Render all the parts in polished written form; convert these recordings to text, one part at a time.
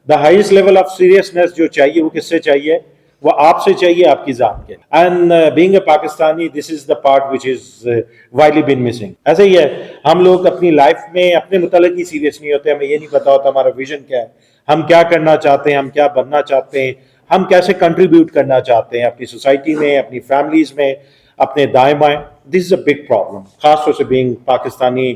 The highest level of seriousness जो चाहिए वो किससे चाहिए? वो आपसे चाहिए, आपकी जात के। And being a Pakistani, this is the part which is widely been missing. ऐसे ही है, हम लोग अपनी लाइफ में अपने मुतालिक ही सीरियस नहीं होते, हमें ये नहीं पता होता हमारा विजन क्या है, हम क्या करना चाहते हैं, हम क्या बनना चाहते हैं, हम कैसे कंट्रीब्यूट करना चाहते हैं अपनी सोसाइटी में, अपनी फैमिलीज में, अपने दाएं बाएं। This is a big problem, खासतौर से बीइंग पाकिस्तानी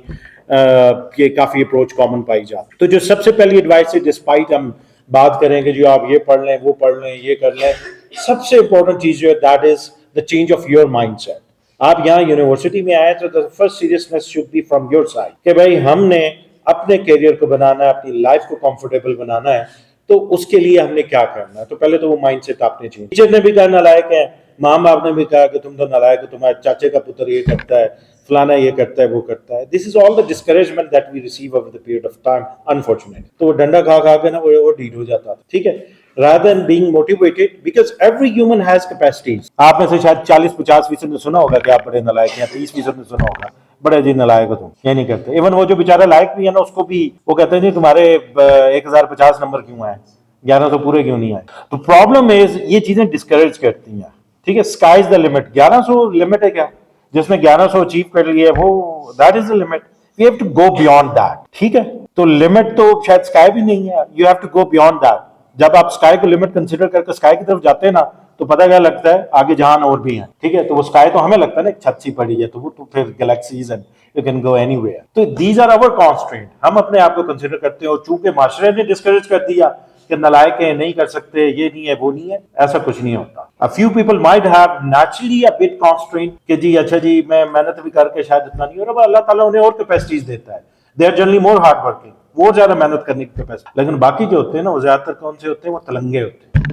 ये काफ़ी अप्रोच कॉमन पाई जाती। तो जो सबसे पहली एडवाइस है, डिस्पाइट हम बात करें कि जो आप ये पढ़ लें, वो पढ़ लें, ये कर लें, सबसे इंपॉर्टेंट चीज़ जो है that is the change of your mindset. आप यहाँ यूनिवर्सिटी में आए तो the first seriousness should be from your side कि भाई हमने अपने करियर को बनाना है, अपनी लाइफ को कंफर्टेबल बनाना है, तो उसके लिए हमने क्या करना है। तो पहले तो वो माइंडसेट आपने चेंज। टीचर ने भी कहा नालायक है, माँ बाप ने भी कहा कि तुम तो नालायक हो, तुम्हारे चाचे का पुत्र ये करता है, फलाना ये करता है, वो करता है। This is all the discouragement that we receive over the period of time, unfortunately. तो वो डंडा खा खा के ना वो ढीठ हो जाता था, ठीक है, rather than being motivated, because every human has capacities। आप में से शायद 40-50% ने सुना होगा कि आप बड़े नालायक हैं, 30% ने सुना होगा बड़े जी नालायक हो तुम, ये नहीं करते। इवन वो जो बेचारा लायक भी है ना, उसको भी वो कहते हैं जी तुम्हारे 1050 नंबर क्यों आए, 1100 पूरे क्यों नहीं आए। तो प्रॉब्लम इज ये चीजें डिस्करेज करती हैं, ठीक है। Sky is the limit, 1100 limit है क्या? जिसने 1100 अचीव कर लिया है वो, that is the limit. We have to go beyond that, ठीक है। तो लिमिट तो शायद स्काई भी नहीं है, you have to go beyond that. जब आप स्काई को लिमिट कंसीडर करके स्काई की तरफ जाते हैं ना, तो पता क्या लगता है, आगे जहान और भी है, ठीक है। तो वो स्काई तो हमें लगता है ना एक छत सी पड़ी है, तो वो तो फिर galaxies and you can go anywhere. तो दीज आर आवर कॉन्स्ट्रेंट, हम अपने आप को कंसीडर करते हैं। और चूंकि माशरे ने डिस्करेज कर दिया कि नालायक है, नहीं कर सकते, ये नहीं है, वो नहीं है, ऐसा कुछ नहीं होता। A few people might have naturally a bit constraint कि जी अच्छा जी मैं मेहनत भी करके शायद इतना नहीं हो रहा, अल्लाह ताला उन्हें और कैपेसिटीज देता है। They are generally more hard working, वो ज्यादा मेहनत करने की कैपेसिटी। लेकिन बाकी जो होते हैं ना, वो ज्यादातर कौन से होते हैं, वो तलंगे होते हैं,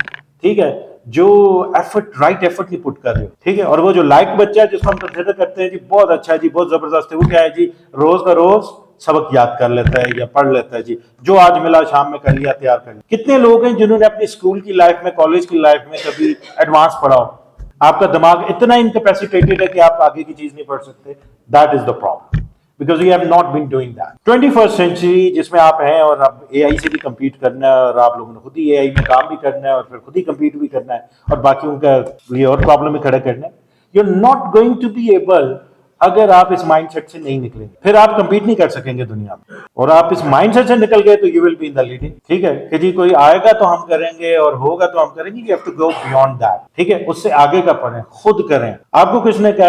ठीक है, जो एफर्ट, राइट एफर्ट नहीं पुट कर रहे हो, ठीक है। और वो जो लाइक बच्चा है जिसको हम कंसिडर करते हैं जी बहुत अच्छा है जी, बहुत जबरदस्त है, वो क्या है जी, रोज का रोज सबक याद कर लेता है या पढ़ लेता है जी, जो आज मिला शाम में कर लिया, तैयार कर लिया। कितने लोग हैं जिन्होंने अपनी स्कूल की लाइफ में, कॉलेज की लाइफ में कभी एडवांस पढ़ा हो? आपका दिमाग इतना इनकैपेसिटेटेड है कि आप आगे की चीज नहीं पढ़ सकते। That is the problem, because you have not been doing that. 21st century जिसमें आप हैं और अब एआई से भी compete करना है, और आप लोगों ने खुद ही एआई में काम भी करना है और फिर खुद ही compete भी करना है, और बाकियों का लिए और प्रॉब्लम में खड़ा करना है। You are not going to be able, अगर आप इस माइंडसेट से नहीं निकलेंगे, फिर आप compete नहीं कर सकेंगे दुनिया में। और आप इस माइंडसेट से निकल गए तो you will be in the leading, ठीक है, कि जी कोई आएगा तो हम करेंगे और होगा तो हम करेंगे। You have to go beyond that, ठीक है। उससे आगे का पढ़ें, खुद करें। आपको किसने कहा